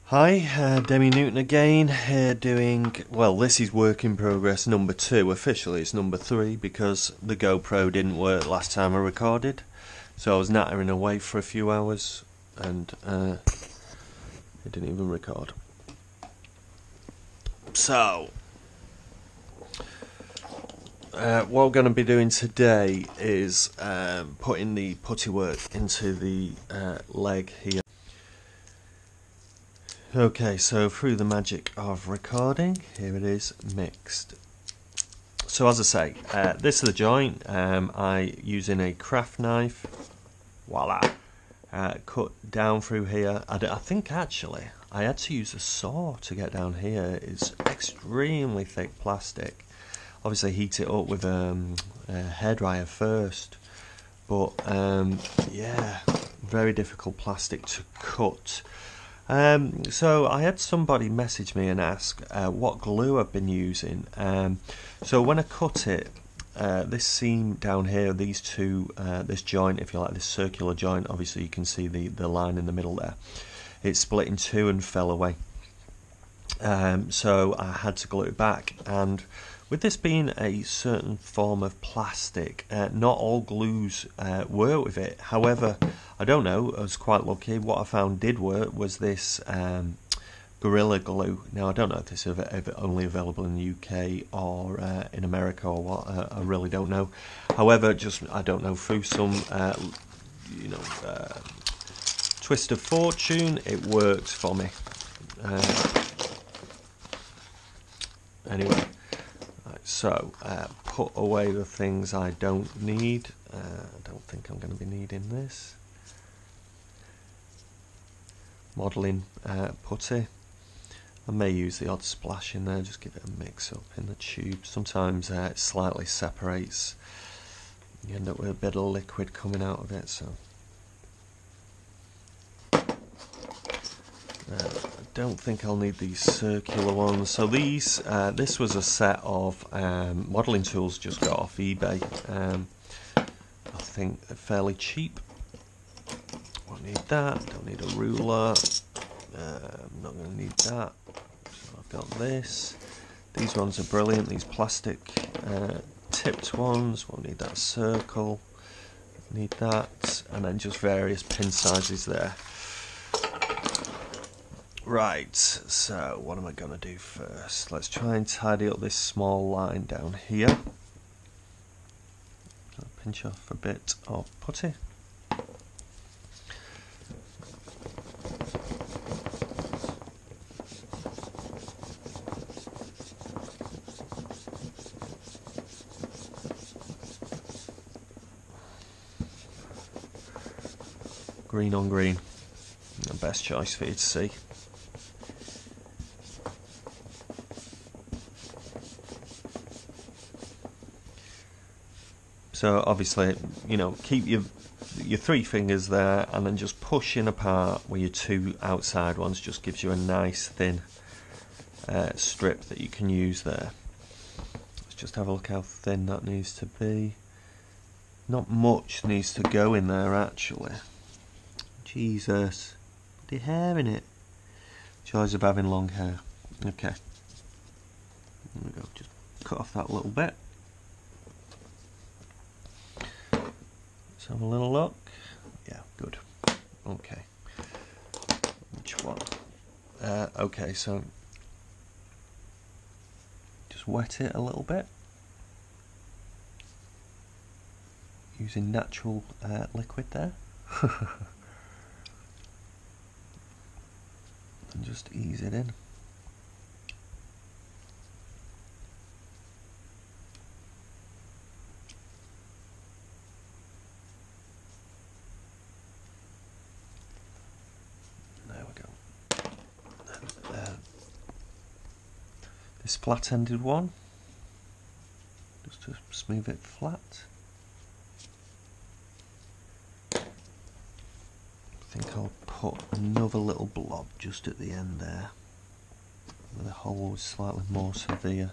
Hi, Demi Newton again, here doing, well, this is work in progress number 2, officially it's number 3 because the GoPro didn't work last time I recorded, so I was nattering away for a few hours and it didn't even record. So, what we're going to be doing today is putting the putty work into the leg here. Okay, so through the magic of recording, here it is mixed. So as I say, this is the joint. I using a craft knife, voila, cut down through here. I think actually I had to use a saw to get down here. It's extremely thick plastic. Obviously heat it up with a hairdryer first, but yeah, very difficult plastic to cut. So I had somebody message me and ask what glue I've been using. So when I cut it, this seam down here, these two, this joint, if you like, this circular joint, obviously you can see the line in the middle there. It split in two and fell away. So I had to glue it back, and with this being a certain form of plastic, not all glues work with it. However, I don't know, I was quite lucky. What I found did work was this Gorilla Glue. Now I don't know if this is only available in the UK or in America or what, I really don't know. However, just, I don't know, through some twist of fortune, it worked for me. Anyway, so put away the things I don't need. I don't think I'm going to be needing this. Modelling putty. I may use the odd splash in there, just give it a mix up in the tube. Sometimes it slightly separates. You end up with a bit of liquid coming out of it. So I don't think I'll need these circular ones. So these, this was a set of modelling tools just got off eBay. I think they're fairly cheap. Won't need that. Don't need a ruler. I'm not going to need that. So I've got this. These ones are brilliant. These plastic tipped ones. Won't need that circle. Need that, and then just various pin sizes there. Right, so what am I going to do first? Let's try and tidy up this small line down here. Pinch off a bit of putty. Green on green, the best choice for you to see. So obviously, you know, keep your three fingers there and then just pushing apart with your two outside ones. Just gives you a nice thin strip that you can use there. Let's just have a look how thin that needs to be. Not much needs to go in there actually. Jesus, the hair in it. Joys of having long hair. Okay, there we go. Just cut off that little bit. Let's have a little look. Yeah, good. Okay. Which one? Okay, so just wet it a little bit using natural liquid there. And just ease it in. There we go. And, this flat-ended one, just to smooth it flat. I think I'll put another little blob just at the end there, where the hole is slightly more severe.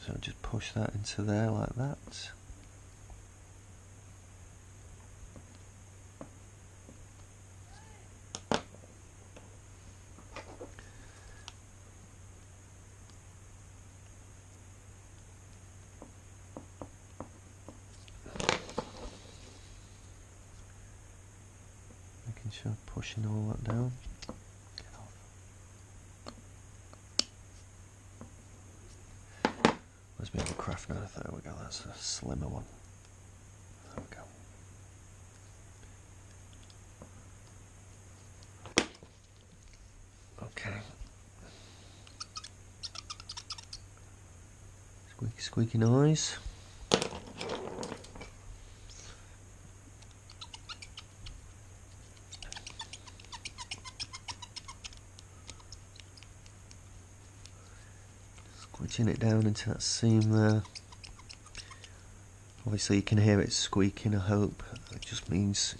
So just push that into there like that. Sure, pushing all that down. Get off. Where's my other craft knife? There we go, that's a slimmer one. There we go. Okay. Squeaky, squeaky noise. Squishing it down into that seam there. Obviously you can hear it squeaking, I hope. It just means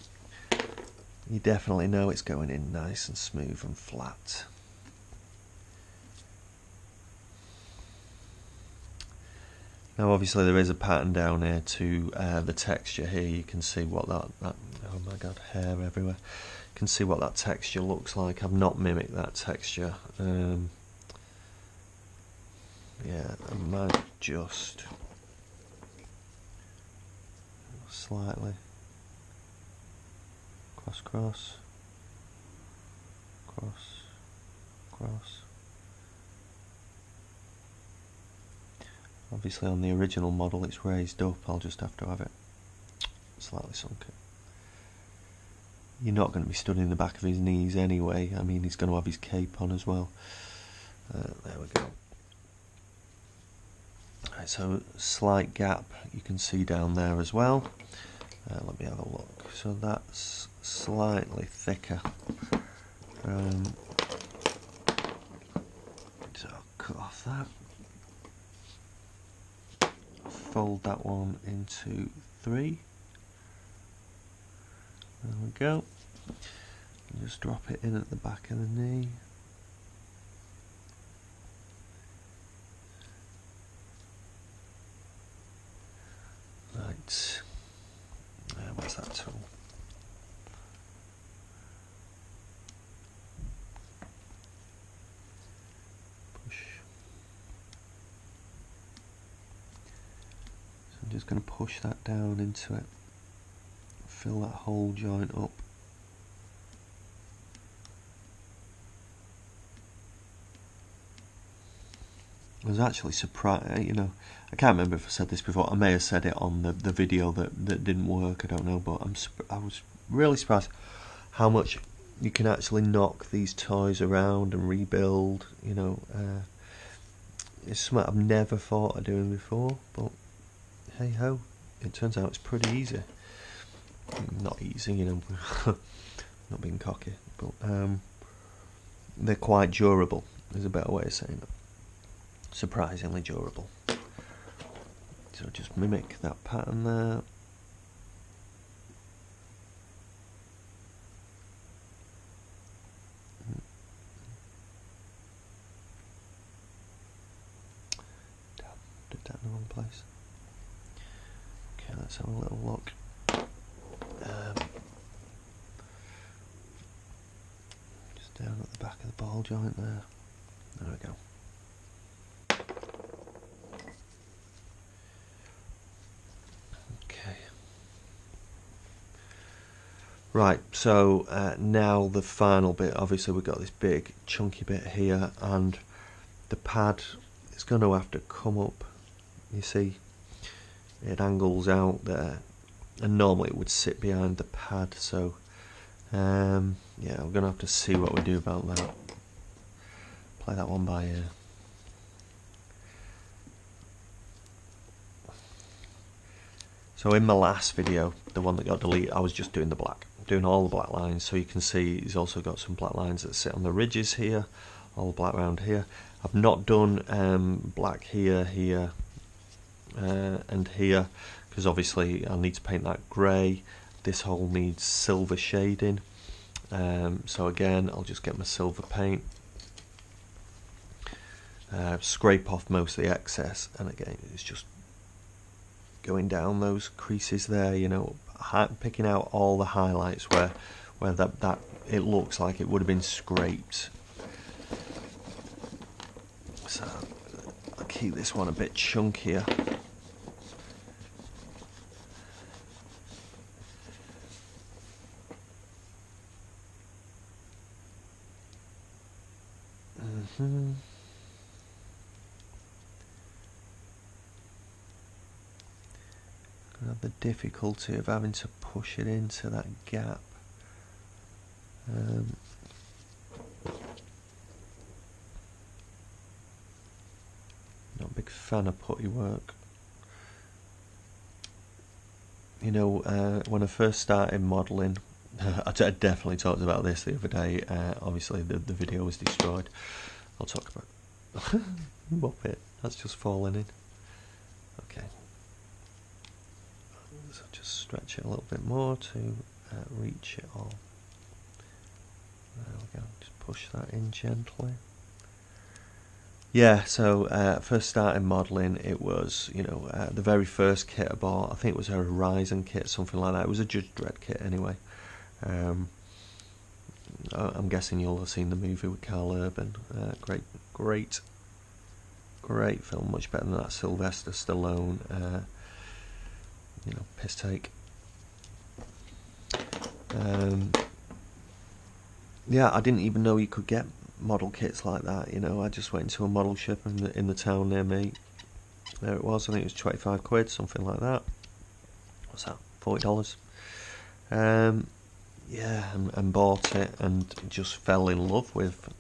you definitely know it's going in nice and smooth and flat. Now obviously there is a pattern down here to the texture here. You can see what that oh my god, hair everywhere. You can see what that texture looks like. I've not mimicked that texture. Yeah, I might just slightly cross, cross, cross, cross. Obviously on the original model it's raised up, I'll just have to have it slightly sunken. You're not going to be stood in the back of his knees anyway. I mean, he's going to have his cape on as well. There we go. Right, so slight gap you can see down there as well. Let me have a look. So that's slightly thicker. So I'll cut off that. Fold that one into 3. There we go. And just drop it in at the back of the knee. Right. Where's that tool? Push. So I'm just going to push that down into it. Fill that whole joint up. I was actually surprised, you know, I can't remember if I said this before. I may have said it on the video that didn't work, I don't know, but I was really surprised how much you can actually knock these toys around and rebuild, you know. It's something I've never thought of doing before, but hey ho, it turns out it's pretty easy. Not easy, you know, not being cocky, but they're quite durable, is a better way of saying it. Surprisingly durable. So just mimic that pattern there. Did that in the wrong place. Okay, let's have a little look. Just down at the back of the ball joint there. There we go. Right, so now the final bit. Obviously we've got this big chunky bit here, and the pad is going to have to come up. You see it angles out there, and normally it would sit behind the pad, so yeah, we're going to have to see what we do about that. Play that one by ear. So in my last video, the one that got deleted, I was just doing the black, doing all the black lines. So you can see he's also got some black lines that sit on the ridges here, all the black around here. I've not done black here, here, and here, because obviously I need to paint that grey. This hole needs silver shading. So again, I'll just get my silver paint, scrape off most of the excess, and again, it's just going down those creases there, you know, picking out all the highlights where that it looks like it would have been scraped. So I'll keep this one a bit chunkier. I have the difficulty of having to push it into that gap. Not a big fan of putty work. You know, when I first started modelling, I definitely talked about this the other day. Obviously, the video was destroyed. I'll talk about Muppet. That's just fallen in. Okay. So just stretch it a little bit more to reach it all. There we go. Just push that in gently. Yeah, so first started modelling, it was, you know, the very first kit I bought, I think it was a Horizon kit, something like that. It was a Judge Dredd kit anyway. I'm guessing you'll have seen the movie with Carl Urban. Great film, much better than that Sylvester Stallone, you know, piss take. Yeah, I didn't even know you could get model kits like that, you know. I just went into a model shop in the town near me. There it was, I think it was 25 quid, something like that. What's that, $40? Yeah, and bought it and just fell in love with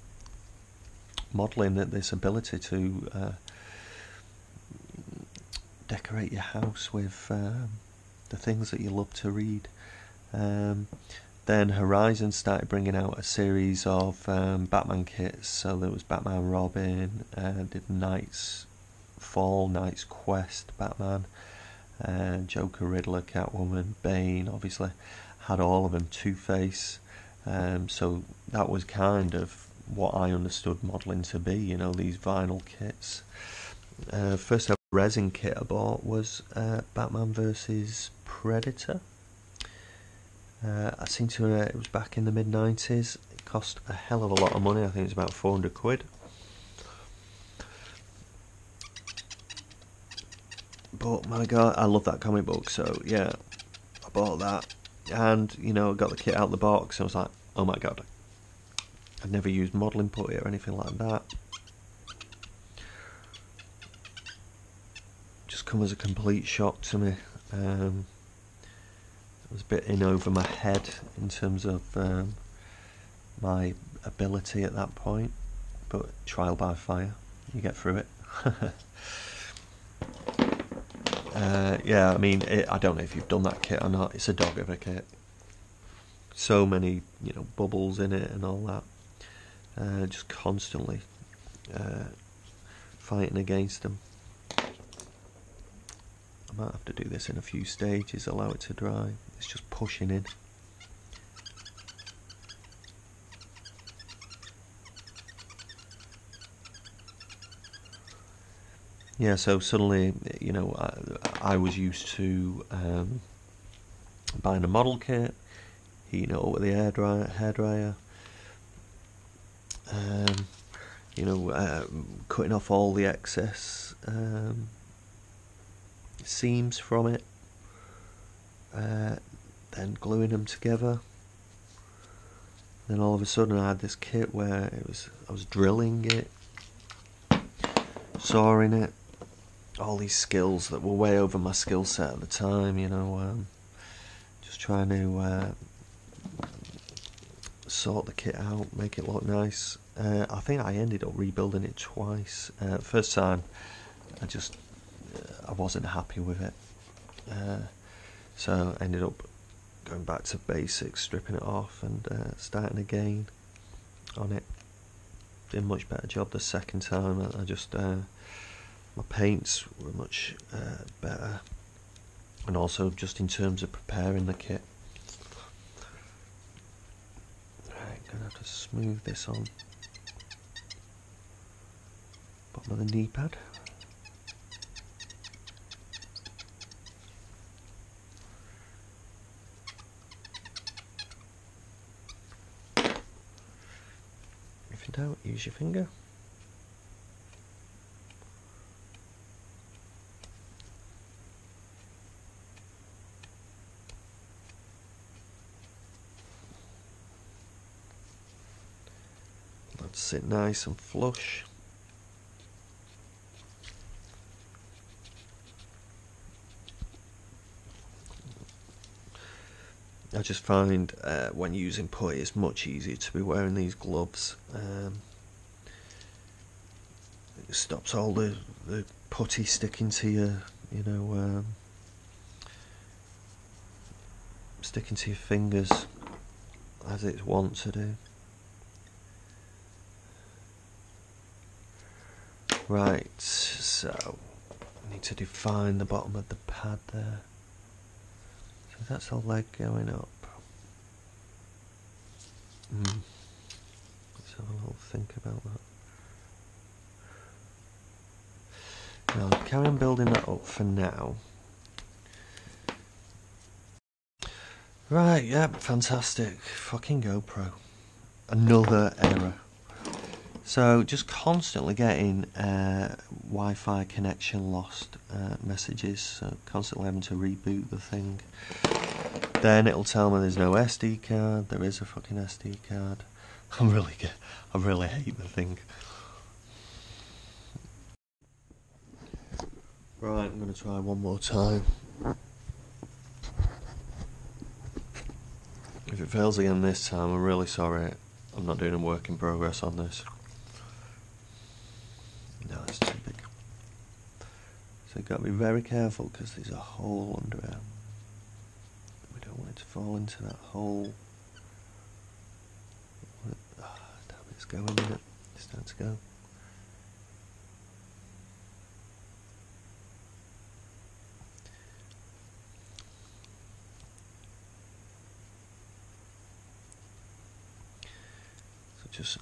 modelling, this ability to decorate your house with the things that you love to read. Then Horizon started bringing out a series of Batman kits. So there was Batman Robin, did Knight's Fall, Knight's Quest Batman, Joker, Riddler, Catwoman, Bane, obviously had all of them, Two-Face. So that was kind of what I understood modelling to be, you know, these vinyl kits. First ever resin kit I bought was Batman vs Predator. I seem to it was back in the mid-90s. It cost a hell of a lot of money. I think it was about 400 quid. But my god, I love that comic book, so yeah, I bought that. And, you know, got the kit out of the box, and I was like, oh my god. I'd never used modelling putty or anything like that. Just come as a complete shock to me. It was a bit in over my head in terms of my ability at that point, but trial by fire, you get through it. Yeah, I mean, I don't know if you've done that kit or not. It's a dog of a kit. So many, you know, bubbles in it and all that. Just constantly fighting against them. I might have to do this in a few stages, allow it to dry. It's just pushing in. Yeah, so suddenly, you know, I was used to buying a model kit, heating it up with the hairdryer, you know, cutting off all the excess seams from it, then gluing them together. Then all of a sudden I had this kit where I was drilling it, sawing it, all these skills that were way over my skill set at the time, you know, just trying to sort the kit out, make it look nice. I think I ended up rebuilding it twice. First time I wasn't happy with it, so I ended up going back to basics, stripping it off and starting again on it. Did a much better job the second time. I just my paints were much better, and also just in terms of preparing the kit. Right, gonna have to smooth this on bottom of the knee pad. If in doubt, use your finger. Let's sit nice and flush. I just find when using putty it's much easier to be wearing these gloves. It stops all the putty sticking to your, sticking to your fingers as it's wont to do. Right, so I need to define the bottom of the pad there. So that's a leg going up. Let's have a little think about that. Now, I'll carry on building that up for now. Right, yeah, fantastic. Fucking GoPro. Another error. So, just constantly getting Wi-Fi connection lost messages, so constantly having to reboot the thing. Then it'll tell me there's no SD card. There is a fucking SD card. I really hate the thing. Right, I'm going to try one more time. If it fails again this time, I'm really sorry. I'm not doing a work in progress on this. No, it's too big. So you've got to be very careful because there's a hole under it. We don't want it to fall into that hole. Oh, damn, it's going in it. It's starting to go. So just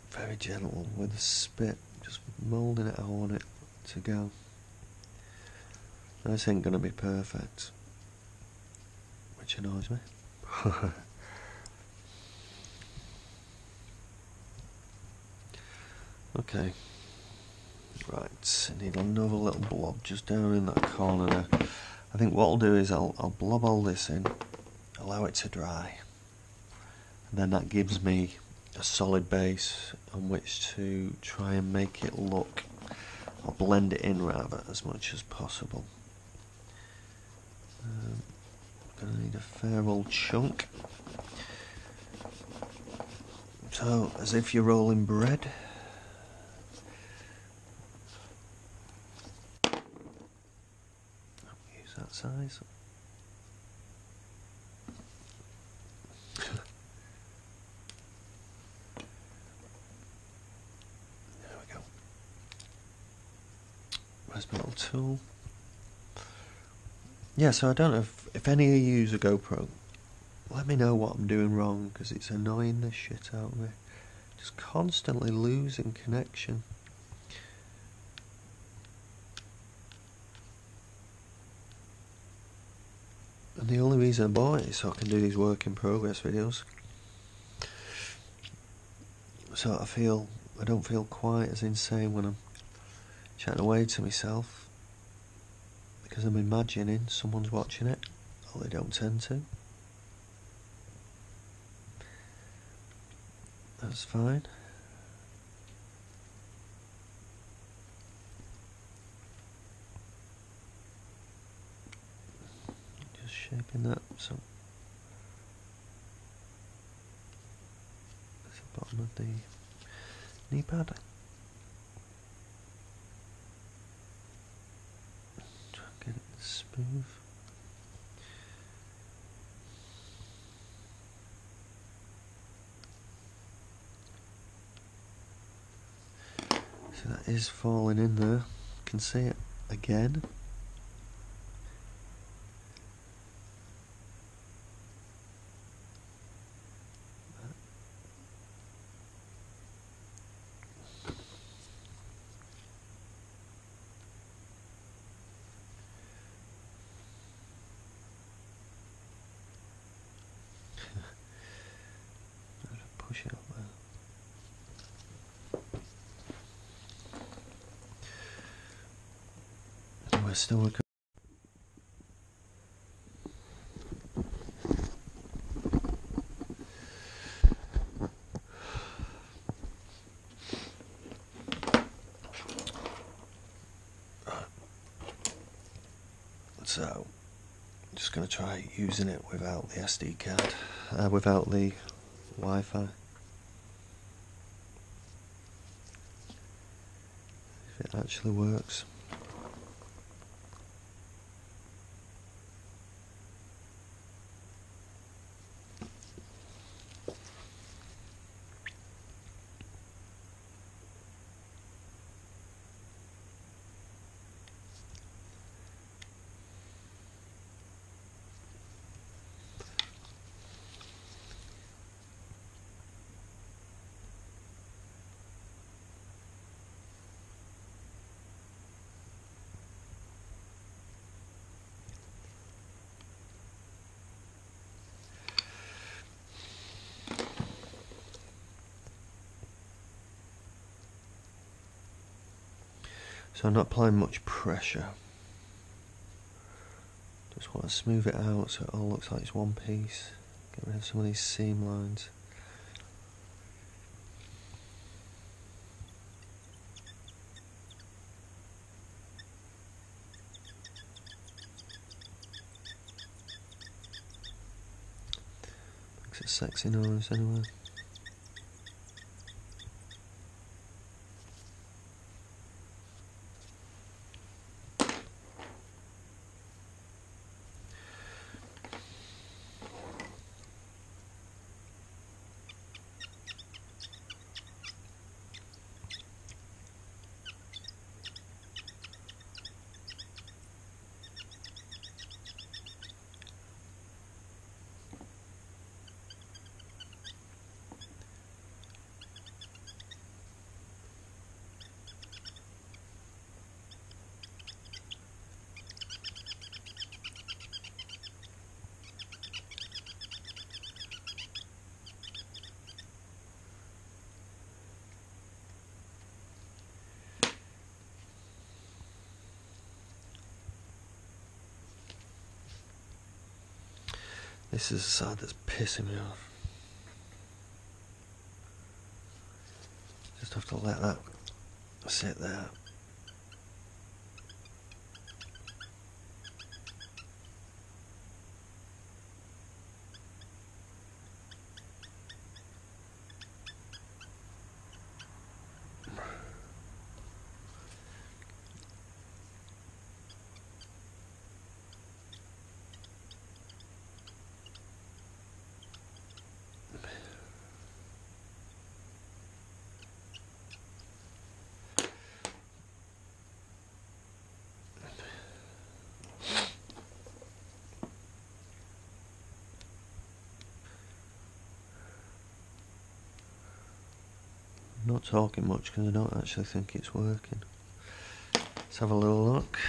very gentle with the spit, just moulding it how I want it to go. This ain't going to be perfect, which annoys me. Okay, right, I need another little blob just down in that corner there. I think what I'll do is I'll blob all this in, allow it to dry, and then that gives me a solid base on which to try and make it look, or blend it in rather, as much as possible. Gonna need a fair old chunk. So, as if you're rolling bread. Use that size. There we go. Where's my little tool? Yeah, so I don't know if any of you use a GoPro, let me know what I'm doing wrong, because it's annoying the shit out of me. Just constantly losing connection. And the only reason I bought it is so I can do these work in progress videos. So I don't feel quite as insane when I'm chatting away to myself, because I'm imagining someone's watching it, or they don't tend to. That's fine. Just shaping that so that's the bottom of the knee pad. Try and get it smooth. So that is falling in there. You can see it again. Push it up there. We're still recording. So Just going to try using it without the SD card, without the Wi-Fi. If it actually works. So I'm not applying much pressure. Just want to smooth it out so it all looks like it's one piece. Get rid of some of these seam lines. Makes it sexy noise anyway. This is the side that's pissing me off. Just have to let that sit there. I'm not talking much because I don't actually think it's working. Let's have a little look.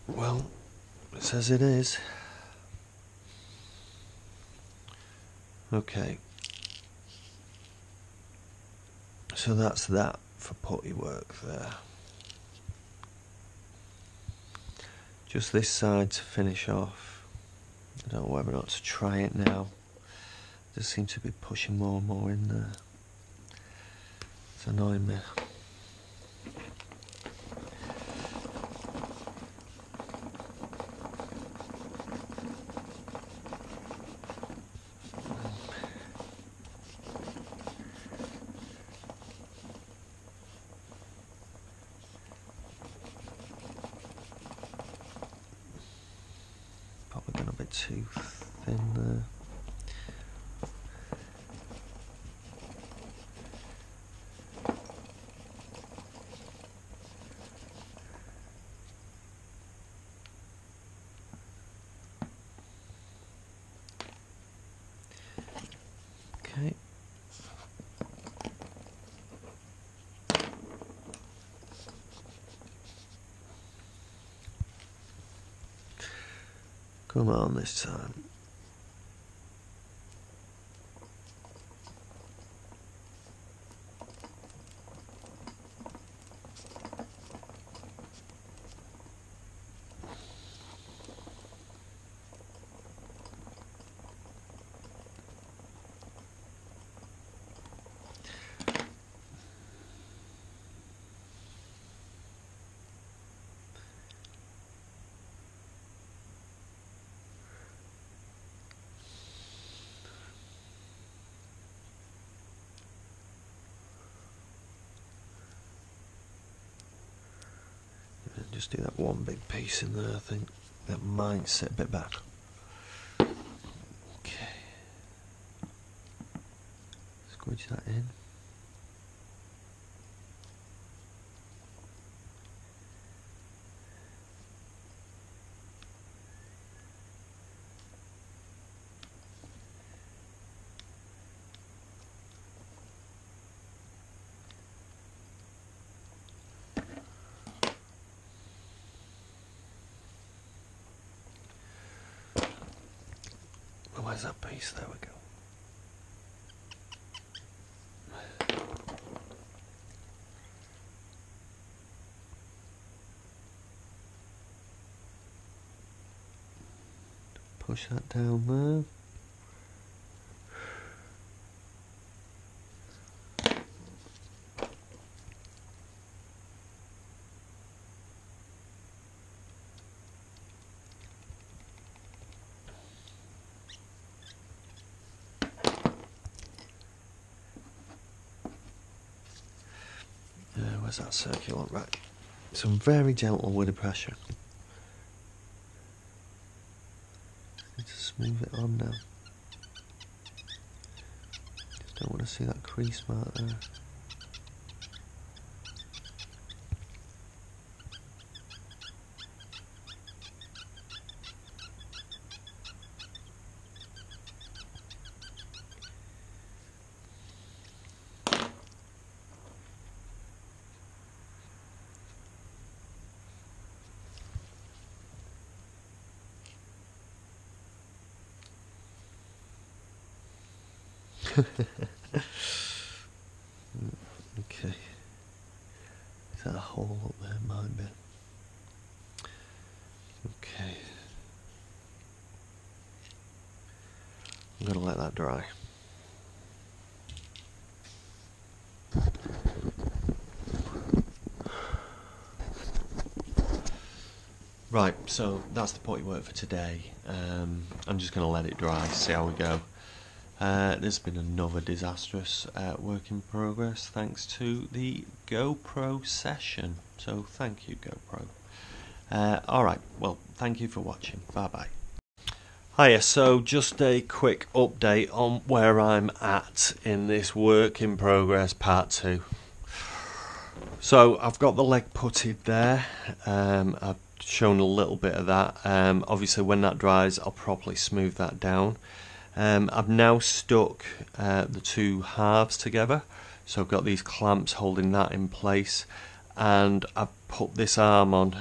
Well, it says it is. Okay, so that's that for putty work there. Just this side to finish off. I don't know whether or not to try it now. It just seems to be pushing more and more in there. It's annoying me. Probably gone a bit too thin there. Okay. Come on this time. Just do that one big piece in there. I think that might sit a bit back. Okay. Squidge that in. Where's that piece? There we go. Push that down there. Where's that circular? Right. So I'm very gentle with the pressure. Need to smooth it on now. Just don't want to see that crease mark there. Okay. Is that a hole up there? Might be. Okay. I'm going to let that dry. Right, so that's the putty work for today. I'm just going to let it dry, see how we go. There's been another disastrous work in progress thanks to the GoPro session. So thank you, GoPro. Alright, well, thank you for watching. Bye bye. Hiya, so just a quick update on where I'm at in this work in progress part 2. So I've got the leg putted there. I've shown a little bit of that. Obviously when that dries I'll properly smooth that down. I've now stuck the two halves together, so I've got these clamps holding that in place, and I've put this arm on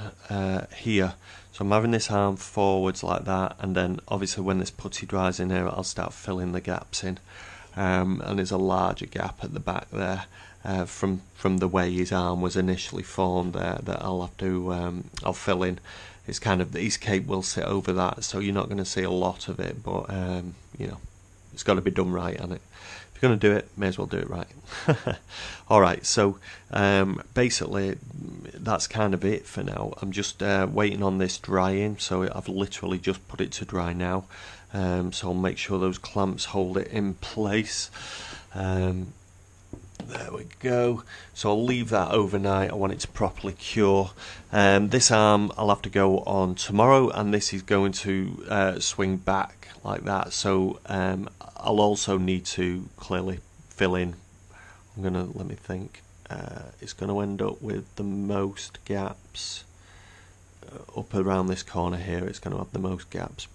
here, so I'm having this arm forwards like that, and then obviously when this putty dries in here I'll start filling the gaps in, and there's a larger gap at the back there from the way his arm was initially formed there that I'll have to I'll fill in. It's kind of, his cape will sit over that, so you're not going to see a lot of it, but you know, it's got to be done right, hasn't it? If you're going to do it, may as well do it right. Alright, so basically that's kind of it for now. I'm just waiting on this drying, so I've literally just put it to dry now, so I'll make sure those clamps hold it in place. There we go. So I'll leave that overnight. I want it to properly cure. This arm I'll have to go on tomorrow, and this is going to swing back like that. So I'll also need to clearly fill in. I'm gonna, let me think. It's going to end up with the most gaps up around this corner here. It's going to have the most gaps